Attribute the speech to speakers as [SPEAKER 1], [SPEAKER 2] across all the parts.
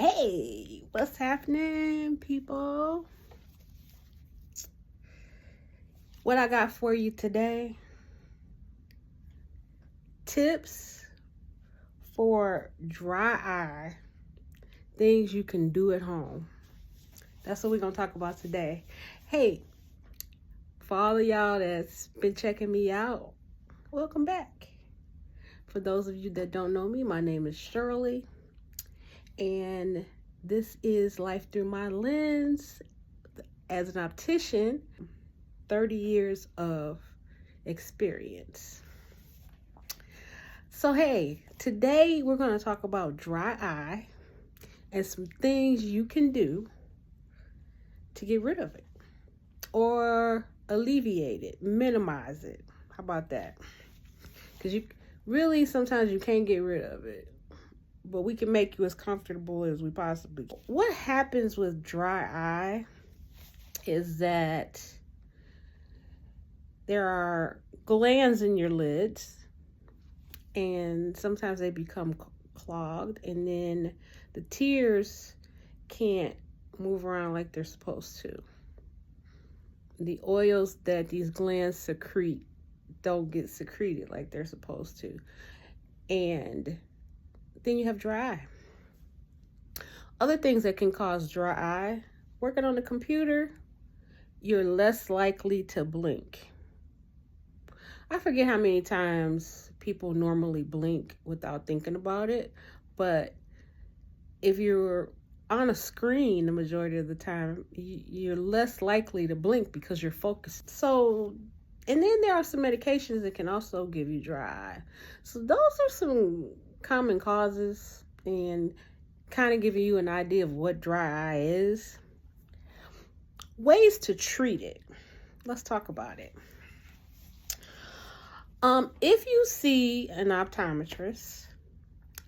[SPEAKER 1] Hey, what's happening, people? What I got for you today, tips for dry eye, things you can do at home. That's what we're going to talk about today. Hey, for all of y'all that's been checking me out, welcome back. For those of you that don't know me, my name is Shirley, and this is Life Through My Lens as an optician. 30 years of experience. So hey, today we're going to talk about dry eye and some things you can do to get rid of it or alleviate it, minimize it. How about that? Because you really sometimes you can't get rid of it, but we can make you as comfortable as we possibly can. What happens with dry eye is that there are glands in your lids, and sometimes they become clogged, and then the tears can't move around like they're supposed to. The oils that these glands secrete don't get secreted like they're supposed to. And then you have dry eye. Other things that can cause dry eye: working on the computer, you're less likely to blink. I forget how many times people normally blink without thinking about it, but if you're on a screen the majority of the time, you're less likely to blink because you're focused. So, and then there are some medications that can also give you dry eye. So those are some common causes and kind of giving you an idea of what dry eye is. Ways to treat it. Let's talk about it. If you see an optometrist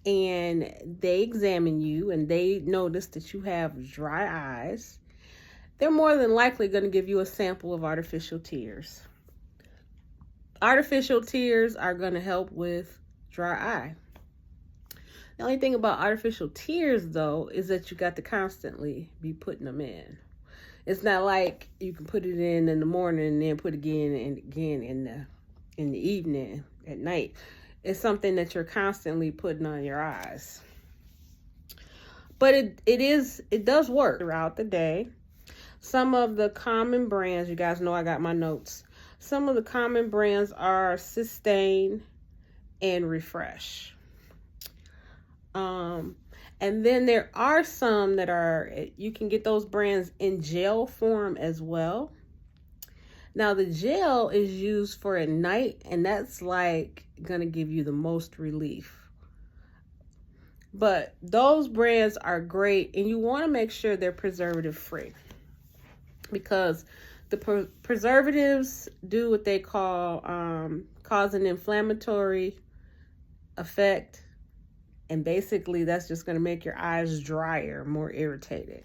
[SPEAKER 1] and they examine you and they notice that you have dry eyes, they're more than likely going to give you a sample of artificial tears. Artificial tears are going to help with dry eye. The only thing about artificial tears, though, is that you got to constantly be putting them in. It's not like you can put it in the morning and then put again and again in the evening, at night. It's something that you're constantly putting on your eyes. But it does work throughout the day. Some of the common brands, you guys know I got my notes. Some of the common brands are Sustain and Refresh. And then there are some that you can get those brands in gel form as well. Now the gel is used for at night, and that's like gonna give you the most relief. But those brands are great, and you want to make sure they're preservative free, because the preservatives do what they call cause an inflammatory effect, and basically that's just going to make your eyes drier, more irritated.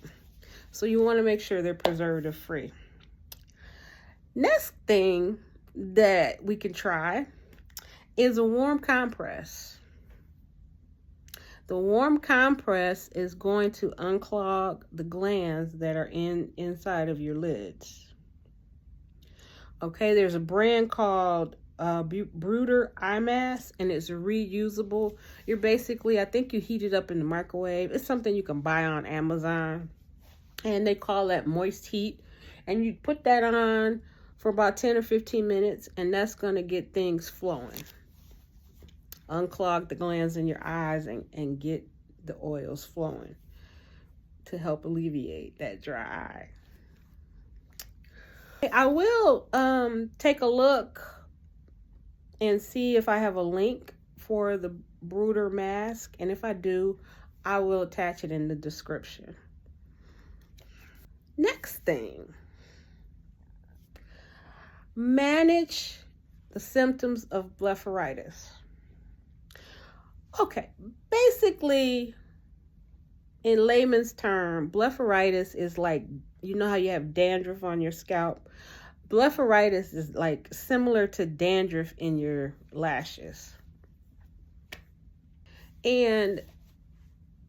[SPEAKER 1] So you want to make sure they're preservative free. Next thing that we can try is a warm compress. The warm compress is going to unclog the glands that are inside of your lids. Okay, there's a brand called Bruder Eye Mask, and it's reusable. You're basically, I think you heat it up in the microwave. It's something you can buy on Amazon, and they call that moist heat. And you put that on for about 10 or 15 minutes, and that's going to get things flowing. Unclog the glands in your eyes and get the oils flowing to help alleviate that dry eye. I will take a look and see if I have a link for the Bruder mask, and if I do, I will attach it in the description. Next thing, manage the symptoms of blepharitis. Okay, basically, in layman's term, blepharitis is like, you know how you have dandruff on your scalp? Blepharitis is like similar to dandruff in your lashes. And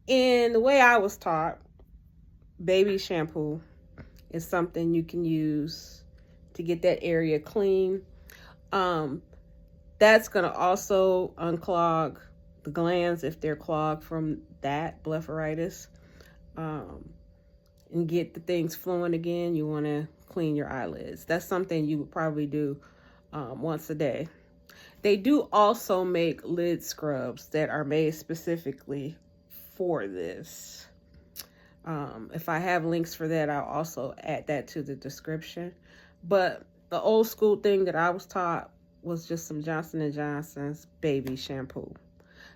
[SPEAKER 1] And the way I was taught, baby shampoo is something you can use to get that area clean. That's going to also unclog the glands if they're clogged from that blepharitis, and get the things flowing again. You want to clean your eyelids. That's something you would probably do once a day. They do also make lid scrubs that are made specifically for this. If I have links for that, I'll also add that to the description. But the old school thing that I was taught was just some Johnson & Johnson's baby shampoo,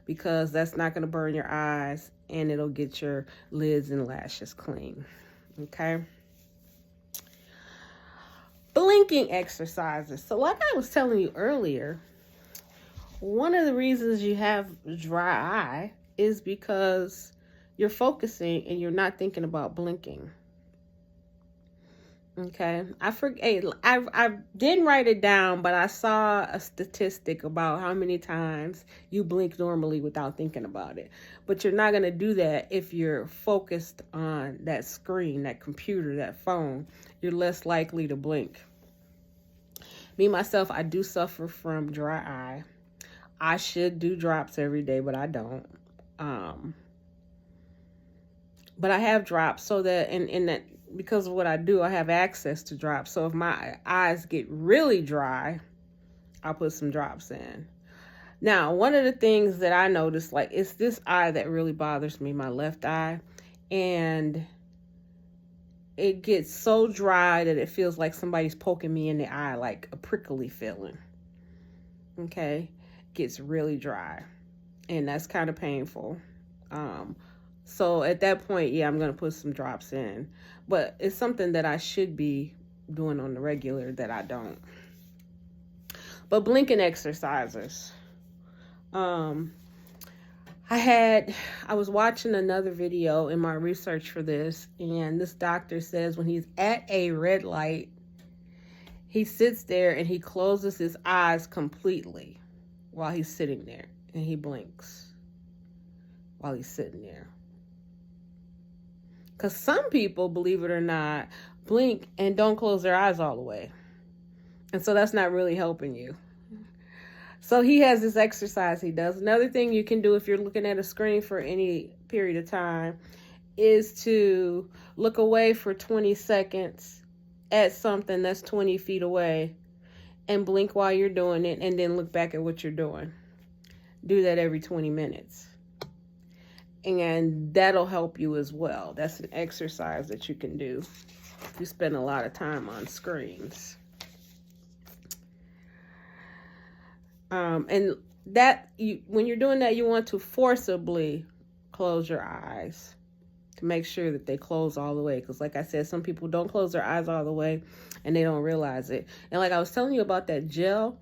[SPEAKER 1] because that's not going to burn your eyes and it'll get your lids and lashes clean. Okay. Blinking exercises. So like I was telling you earlier, one of the reasons you have dry eye is because you're focusing and you're not thinking about blinking. Okay, I didn't write it down, but I saw a statistic about how many times you blink normally without thinking about it. But you're not going to do that if you're focused on that screen, that computer, that phone. You're less likely to blink. Me, myself, I do suffer from dry eye. I should do drops every day, but I don't. But I have drops so that in that, because of what I do, I have access to drops. So if my eyes get really dry, I'll put some drops in. Now, one of the things that I noticed, like, it's this eye that really bothers me, my left eye. And it gets so dry that it feels like somebody's poking me in the eye, like a prickly feeling. Okay? Gets really dry. And that's kind of painful. So at that point, yeah, I'm going to put some drops in. But it's something that I should be doing on the regular that I don't. But blinking exercises. I was watching another video in my research for this, and this doctor says when he's at a red light, he sits there and he closes his eyes completely while he's sitting there, and he blinks while he's sitting there. Because some people, believe it or not, blink and don't close their eyes all the way. And so that's not really helping you. So he has this exercise he does. Another thing you can do if you're looking at a screen for any period of time is to look away for 20 seconds at something that's 20 feet away and blink while you're doing it, and then look back at what you're doing. Do that every 20 minutes. And that'll help you as well. That's an exercise that you can do if you spend a lot of time on screens. And when you're doing that, you want to forcibly close your eyes to make sure that they close all the way. Because like I said, some people don't close their eyes all the way and they don't realize it. And like I was telling you about that gel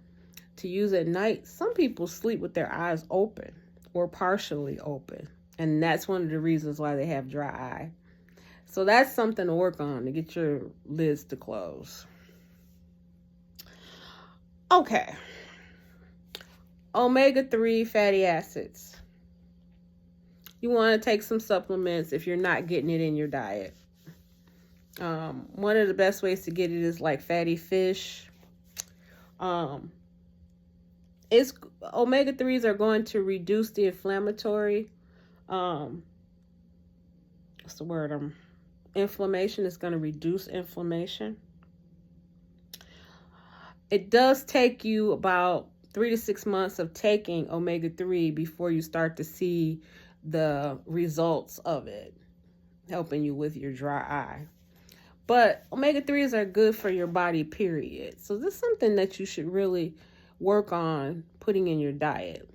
[SPEAKER 1] to use at night, some people sleep with their eyes open or partially open. And that's one of the reasons why they have dry eye. So that's something to work on to get your lids to close. Okay. Omega-3 fatty acids. You want to take some supplements if you're not getting it in your diet. One of the best ways to get it is like fatty fish. Omega-3s are going to reduce the inflammatory inflammation. Is going to reduce inflammation. It does take you about 3 to 6 months of taking omega-3 before you start to see the results of it, helping you with your dry eye. But omega-3s are good for your body, period. So this is something that you should really work on putting in your diet.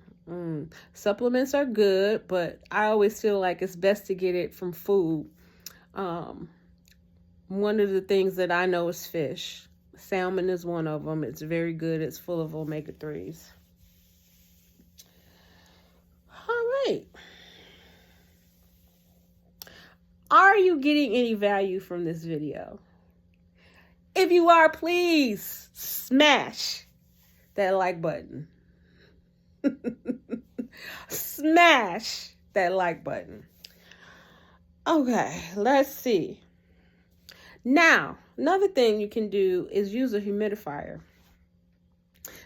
[SPEAKER 1] Supplements are good, but I always feel like it's best to get it from food. One of the things that I know is fish. Salmon is one of them. It's very good. It's full of omega-3s. All right. Are you getting any value from this video? If you are, please smash that like button. Smash that like button. Okay, let's see. Now, another thing you can do is use a humidifier,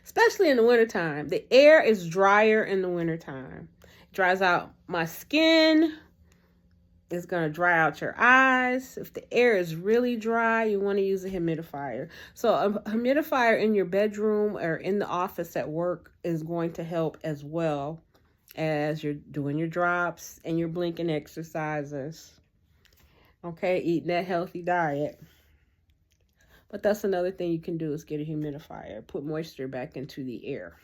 [SPEAKER 1] especially in the wintertime. The air is drier in the wintertime. It dries out my skin. It's going to dry out your eyes. If the air is really dry, you want to use a humidifier. So a humidifier in your bedroom or in the office at work is going to help as well as you're doing your drops and your blinking exercises. Okay, eating that healthy diet. But that's another thing you can do is get a humidifier. Put moisture back into the air.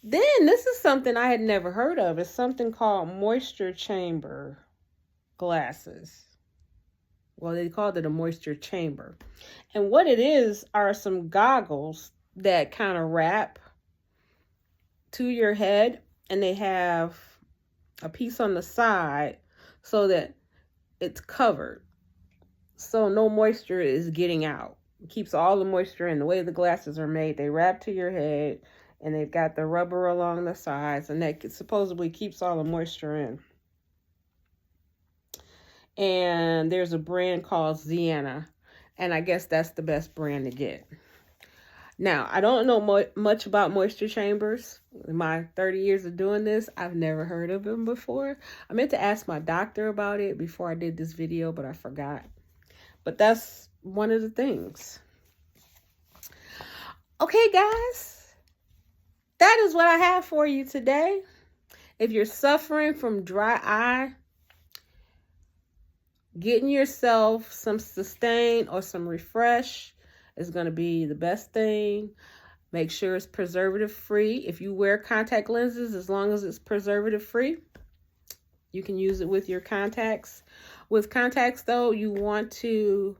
[SPEAKER 1] Then this is something I had never heard of. It's something called moisture chamber glasses. Well, they called it a moisture chamber. And what it is are some goggles that kind of wrap to your head, and they have a piece on the side so that it's covered. So no moisture is getting out. It keeps all the moisture in. The way the glasses are made, they wrap to your head, and they've got the rubber along the sides, and that supposedly keeps all the moisture in. And there's a brand called Sienna, and I guess that's the best brand to get. Now, I don't know much about moisture chambers. In my 30 years of doing this, I've never heard of them before. I meant to ask my doctor about it before I did this video, but I forgot. But that's one of the things. Okay, guys, that is what I have for you today. If you're suffering from dry eye, getting yourself some Sustain or some Refresh is going to be the best thing. Make sure it's preservative free. If you wear contact lenses, as long as it's preservative free, you can use it with your contacts. With contacts, though, you want to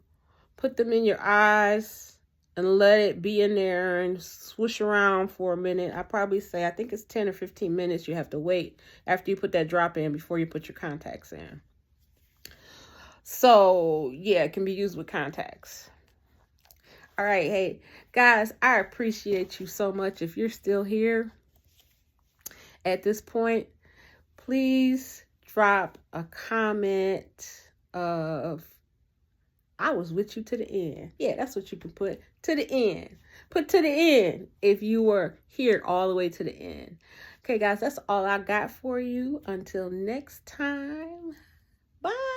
[SPEAKER 1] put them in your eyes and let it be in there and swoosh around for a minute. I probably say, I think it's 10 or 15 minutes you have to wait after you put that drop in before you put your contacts in. So, yeah, it can be used with contacts. All right, hey, guys, I appreciate you so much. If you're still here at this point, please drop a comment of, I was with you to the end. Yeah, that's what you can put, to the end. Put to the end if you were here all the way to the end. Okay, guys, that's all I got for you. Until next time, bye.